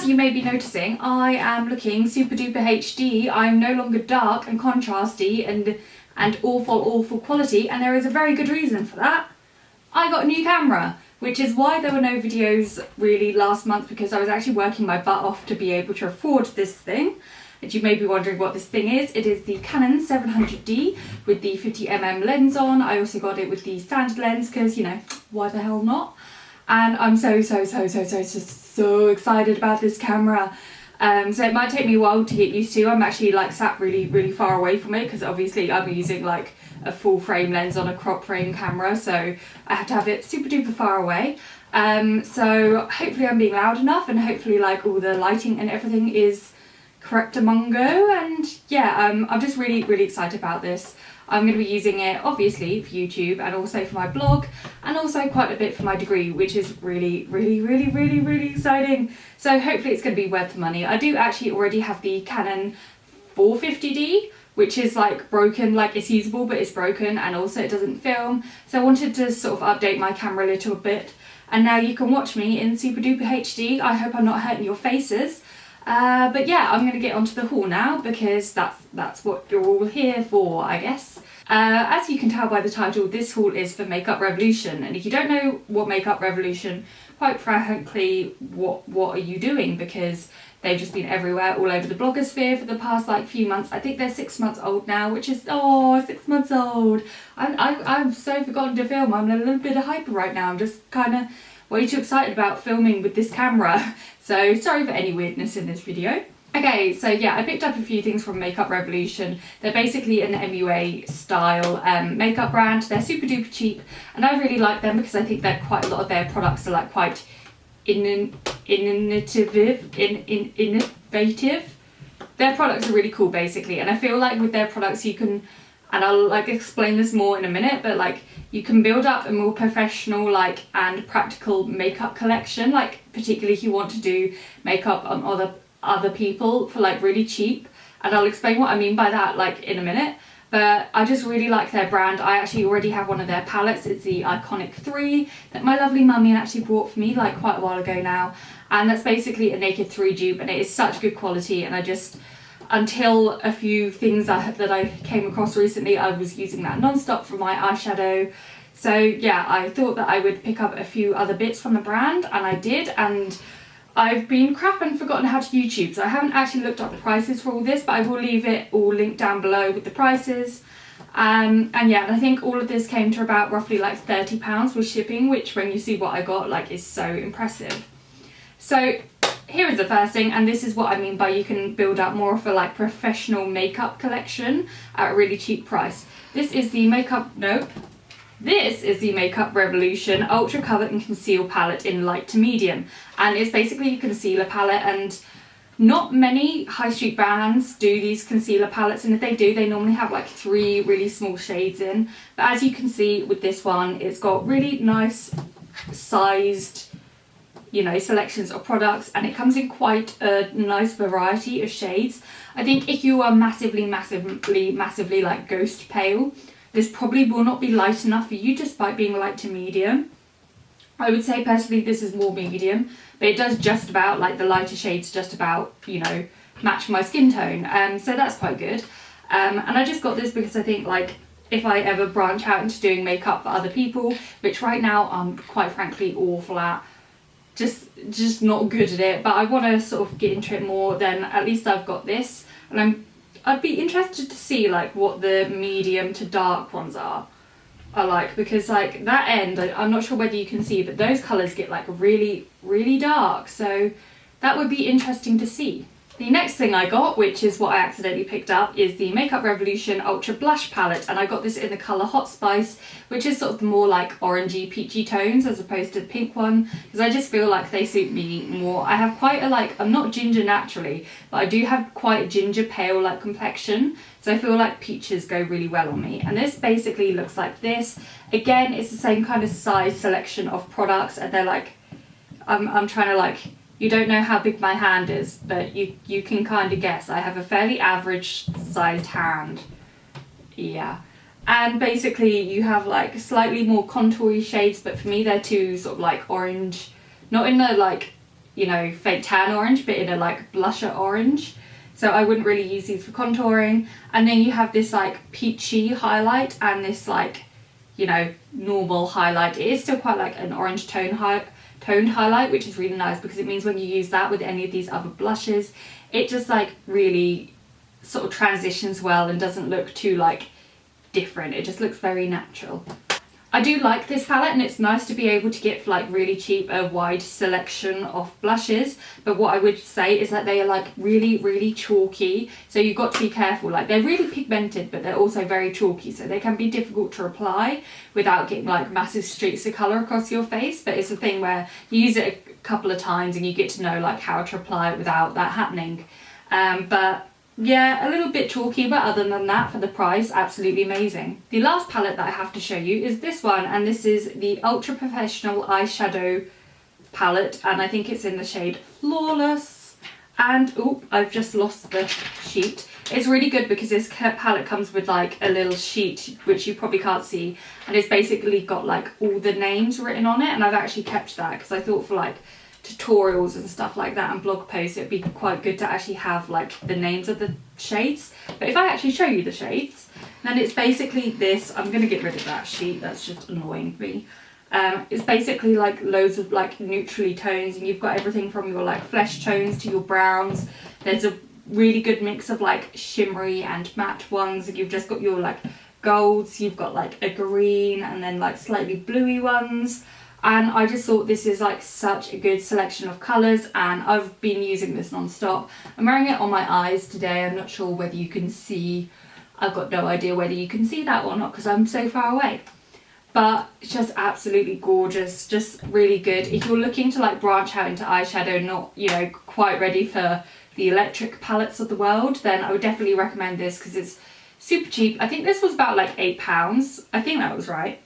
you may be noticing, I am looking super duper HD. I'm no longer dark and contrasty and awful quality, and there is a very good reason for that. I got a new camera, which is why there were no videos really last month, because I was actually working my butt off to be able to afford this thing. And you may be wondering what this thing is. It is the Canon 700D with the 50mm lens on. I also got it with the standard lens because, you know, why the hell not? And I'm so excited about this camera. So it might take me a while to get used to. I'm actually like sat really far away from it because obviously I'm using like a full frame lens on a crop frame camera, so I have to have it super duper far away. So hopefully I'm being loud enough, and hopefully like all the lighting and everything is correctamungo, and yeah, I'm just really excited about this. I'm going to be using it obviously for YouTube and also for my blog, and also quite a bit for my degree, which is really exciting. So hopefully it's going to be worth the money. I do actually already have the Canon 450D, which is like broken, like it's usable but it's broken, and also it doesn't film. So I wanted to sort of update my camera a little bit, and now you can watch me in super duper HD. I hope I'm not hurting your faces. But yeah, I'm going to get onto the haul now because that's what you're all here for, I guess. As you can tell by the title, this haul is for Makeup Revolution, and if you don't know what Makeup Revolution, quite frankly, what are you doing? Because they've just been everywhere, all over the blogosphere for the past like few months. I think they're 6 months old now, which is, oh, 6 months old. I've so forgotten to film. I'm a little bit of hyper right now. I'm just kind of way too excited about filming with this camera. So sorry for any weirdness in this video. Okay, so yeah, I picked up a few things from Makeup Revolution. They're basically an MUA style makeup brand. They're super duper cheap, and I really like them because I think that quite a lot of their products are like quite innovative. Their products are really cool basically, and I feel like with their products you can, and I'll like explain this more in a minute, but like you can build up a more professional like and practical makeup collection, like particularly if you want to do makeup on other people for like really cheap, and I'll explain what I mean by that like in a minute. But I just really like their brand. I actually already have one of their palettes. It's the Iconic 3 that my lovely mummy actually brought for me like quite a while ago now, and that's basically a Naked 3 dupe, and it is such good quality. And I just, until a few things that I came across recently, I was using that non-stop for my eyeshadow. So yeah, I thought that I would pick up a few other bits from the brand, and I did. And I've been crap and forgotten how to YouTube, so I haven't actually looked up the prices for all this, but I will leave it all linked down below with the prices. And yeah, and I think all of this came to about roughly like £30 with shipping, which when you see what I got, like, is so impressive. So here is the first thing, and this is what I mean by you can build up more of a like professional makeup collection at a really cheap price. This is the This is the Makeup Revolution Ultra Cover and Conceal palette in light to medium, and it's basically a concealer palette, and not many high street brands do these concealer palettes, and if they do, they normally have like 3 really small shades in. But as you can see with this one, it's got really nice sized, you know, selections of products, and it comes in quite a nice variety of shades. I think if you are massively like ghost pale, this probably will not be light enough for you despite being light to medium. I would say personally this is more medium, but it does just about, like the lighter shades just about, you know, match my skin tone. So that's quite good. And I just got this because I think like if I ever branch out into doing makeup for other people, which right now I'm quite frankly awful at, just not good at it, but I want to sort of get into it more, then at least I've got this, and I'd be interested to see like what the medium to dark ones are like, because like that end, I'm not sure whether you can see, but those colours get like really dark, so that would be interesting to see. The next thing I got, which is what I accidentally picked up, is the Makeup Revolution Ultra Blush Palette, and I got this in the colour Hot Spice, which is sort of the more like orangey peachy tones as opposed to the pink one, because I just feel like they suit me more. I have quite a like, I'm not ginger naturally, but I do have quite a ginger pale like complexion, so I feel like peaches go really well on me. And this basically looks like this. Again, it's the same kind of size selection of products, and they're like, I'm trying to like, you don't know how big my hand is, but you can kind of guess. I have a fairly average sized hand. Yeah. And basically you have like slightly more contoury shades, but for me they're too sort of like orange, not in the like, you know, fake tan orange, but in a like blusher orange. So I wouldn't really use these for contouring. And then you have this like peachy highlight and this like, you know, normal highlight. It is still quite like an orange toned highlight, which is really nice because it means when you use that with any of these other blushes, it just like really sort of transitions well and doesn't look too like different. It just looks very natural. I do like this palette, and it's nice to be able to get for like really cheap a wide selection of blushes, but what I would say is that they are like really chalky, so you've got to be careful. Like they're really pigmented, but they're also very chalky, so they can be difficult to apply without getting like massive streaks of colour across your face. But it's a thing where you use it a couple of times and you get to know like how to apply it without that happening. But yeah, a little bit chalky, but other than that, for the price, absolutely amazing. The last palette that I have to show you is this one, and this is the Ultra Professional Eyeshadow palette, and I think it's in the shade Flawless. And, oh, I've just lost the sheet. It's really good because this palette comes with like a little sheet, which you probably can't see, and it's basically got like all the names written on it, and I've actually kept that because I thought for like tutorials and stuff like that and blog posts it'd be quite good to actually have like the names of the shades. But if I actually show you the shades, then it's basically this. I'm going to get rid of that sheet, that's just annoying me. It's basically like loads of like neutrally tones, and you've got everything from your like flesh tones to your browns. There's a really good mix of like shimmery and matte ones, and you've just got your like golds, you've got like a green and then like slightly bluey ones. And I just thought this is like such a good selection of colours, and I've been using this non-stop. I'm wearing it on my eyes today. I'm not sure whether you can see, I've got no idea whether you can see that or not because I'm so far away. But it's just absolutely gorgeous, just really good. If you're looking to like branch out into eyeshadow, not, you know, quite ready for the electric palettes of the world, then I would definitely recommend this because it's super cheap. I think this was about like £8. I think that was right.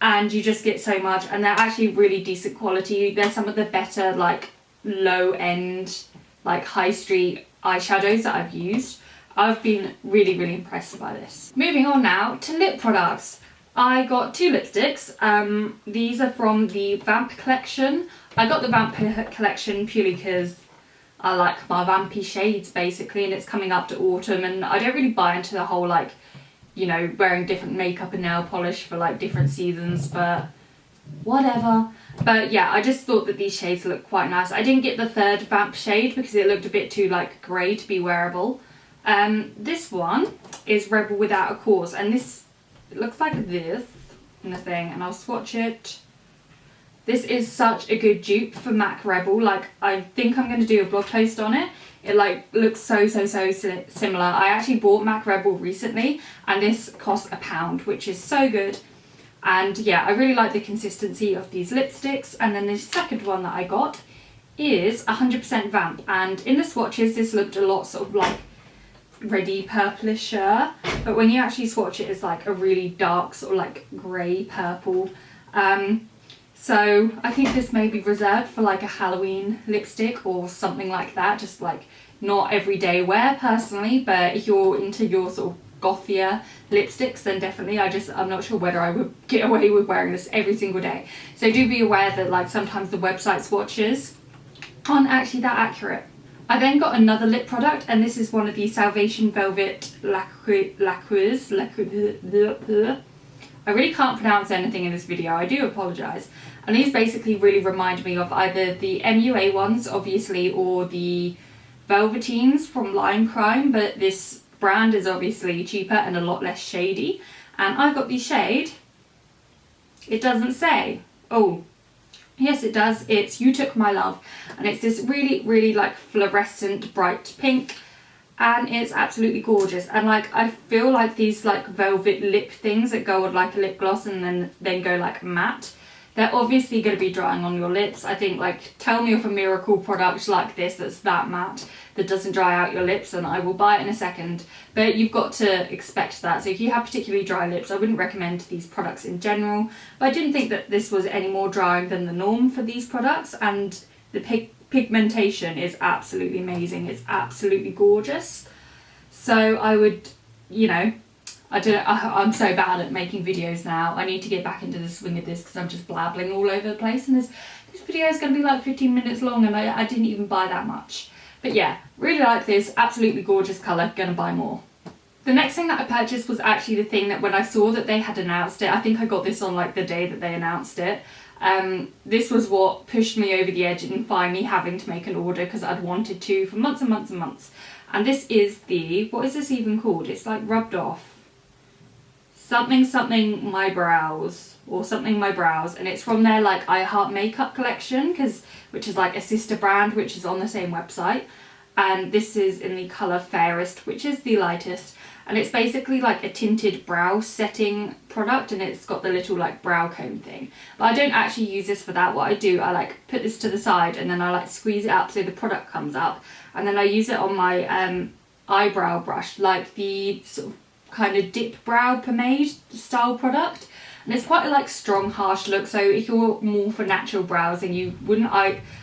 And you just get so much, and they're actually really decent quality. They're some of the better like low end like high street eyeshadows that I've used. I've been really impressed by this. Moving on now to lip products. I got two lipsticks. These are from the Vamp collection. I got the Vamp collection purely because I like my vampy shades basically, and it's coming up to autumn, and I don't really buy into the whole like, you know, wearing different makeup and nail polish for like different seasons, but whatever. But yeah, I just thought that these shades look quite nice. I didn't get the third Vamp shade because it looked a bit too like grey to be wearable. This one is Rebel Without a Cause, and this looks like this in the thing, and I'll swatch it. This is such a good dupe for MAC Rebel. Like, I think I'm going to do a blog post on it. It like looks so similar. I actually bought MAC Rebel recently, and this cost £1, which is so good. And yeah, I really like the consistency of these lipsticks. And then the second one that I got is 100% Vamp, and in the swatches this looked a lot sort of like reddy purplisher, but when you actually swatch it, it's like a really dark sort of like grey purple. So I think this may be reserved for like a Halloween lipstick or something like that, just like not everyday wear personally, but if you're into your sort of gothier lipsticks, then definitely. I'm not sure whether I would get away with wearing this every single day. So do be aware that like sometimes the website swatches aren't actually that accurate. I then got another lip product, and this is one of the Salvation Velvet Lacquers. I really can't pronounce anything in this video, I do apologise. And these basically really remind me of either the MUA ones, obviously, or the Velveteens from Lime Crime, but this brand is obviously cheaper and a lot less shady. And I got the shade, it doesn't say. Oh, yes it does, it's You Took My Love. And it's this really like fluorescent bright pink, and it's absolutely gorgeous. And like I feel like these like velvet lip things that go with like a lip gloss and then go like matte, they're obviously going to be drying on your lips. I think, like, tell me of a miracle product like this that's that matte that doesn't dry out your lips, and I will buy it in a second. But you've got to expect that. So if you have particularly dry lips, I wouldn't recommend these products in general. But I didn't think that this was any more drying than the norm for these products, and the pigmentation is absolutely amazing. It's absolutely gorgeous. So I would, you know, I don't know, I'm so bad at making videos now. I need to get back into the swing of this because I'm just blabbling all over the place, and this video is going to be like 15 minutes long, and I didn't even buy that much. But yeah, really like this, absolutely gorgeous colour, gonna buy more. The next thing that I purchased was actually the thing that when I saw that they had announced it, I think I got this on like the day that they announced it. This was what pushed me over the edge in finally having to make an order, because I'd wanted to for months and months and months. And this is the, what is this even called? It's like rubbed off. Something my brows, or something my brows, and it's from their like I Heart Makeup collection, which is like a sister brand which is on the same website. And this is in the colour Fairest, which is the lightest, and it's basically like a tinted brow setting product, and it's got the little like brow comb thing. But I don't actually use this for that. What I do, I like put this to the side and then I like squeeze it up so the product comes up, and then I use it on my eyebrow brush, like the sort of kind of dip brow pomade style product. And it's quite a like strong harsh look, so if you're more for natural brows and you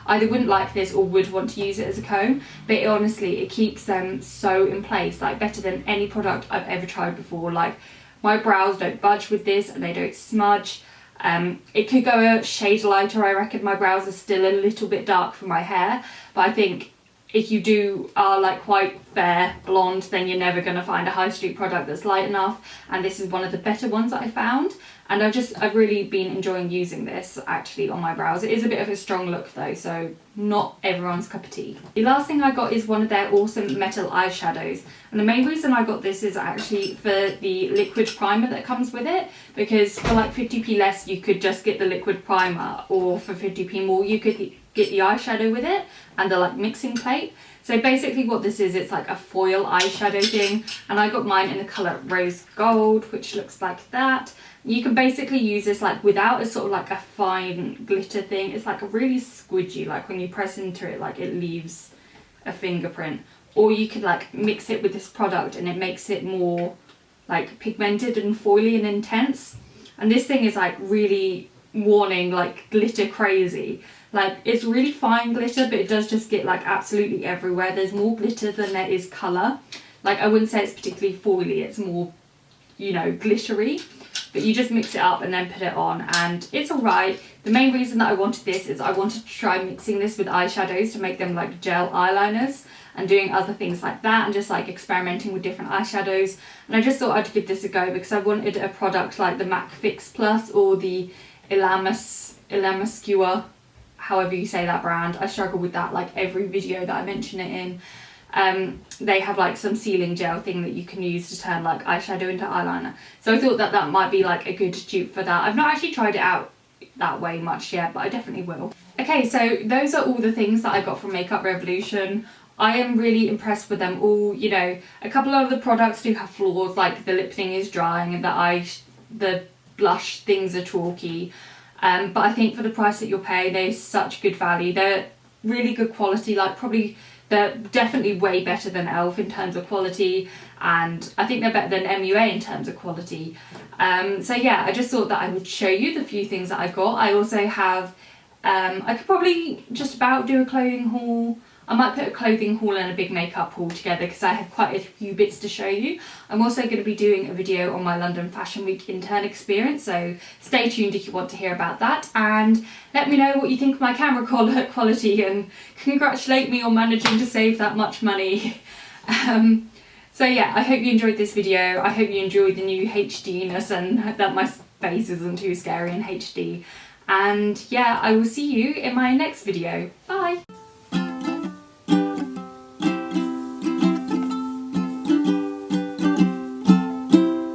either wouldn't like this or would want to use it as a comb, but honestly it keeps them so in place, like better than any product I've ever tried before. Like my brows don't budge with this and they don't smudge. It could go a shade lighter, I reckon. My brows are still a little bit dark for my hair, but I think if you are like quite fair blonde, then you're never going to find a high street product that's light enough, and this is one of the better ones that I found. And I've really been enjoying using this actually on my brows. It is a bit of a strong look though, so not everyone's cup of tea. The last thing I got is one of their awesome metal eyeshadows, and the main reason I got this is actually for the liquid primer that comes with it, because for like 50p less you could just get the liquid primer, or for 50p more you could get the eyeshadow with it and the like mixing plate. So basically what this is, it's like a foil eyeshadow thing, and I got mine in the colour Rose Gold, which looks like that. You can basically use this like without a sort of like a fine glitter thing. It's like a really squidgy, like when you press into it, like it leaves a fingerprint. Or you could like mix it with this product and it makes it more like pigmented and foily and intense. And this thing is like really warning, like glitter crazy. Like it's really fine glitter, but it does just get like absolutely everywhere. There's more glitter than there is colour. Like I wouldn't say it's particularly foily, it's more, you know, glittery. But you just mix it up and then put it on, and it's alright. The main reason that I wanted this is I wanted to try mixing this with eyeshadows to make them like gel eyeliners, and doing other things like that, and just like experimenting with different eyeshadows. And I just thought I'd give this a go because I wanted a product like the MAC Fix Plus or the Ilamascua, however you say that brand. I struggle with that like every video that I mention it in. They have like some sealing gel thing that you can use to turn like eyeshadow into eyeliner. So I thought that that might be like a good dupe for that. I've not actually tried it out that way much yet, but I definitely will. Okay, so those are all the things that I got from Makeup Revolution. I am really impressed with them all. You know, a couple of the products do have flaws, like the lip thing is drying and the blush things are chalky. But I think for the price that you'll pay, they're such good value. They're really good quality, like probably they're definitely way better than e.l.f. in terms of quality, and I think they're better than MUA in terms of quality. So yeah, I just thought that I would show you the few things that I got. I also have, I could probably just about do a clothing haul. I might put a clothing haul and a big makeup haul together because I have quite a few bits to show you. I'm also going to be doing a video on my London Fashion Week intern experience, so stay tuned if you want to hear about that, and let me know what you think of my camera quality, and congratulate me on managing to save that much money. So yeah, I hope you enjoyed this video. I hope you enjoyed the new HD-ness and that my face isn't too scary in HD. And yeah, I will see you in my next video. Bye!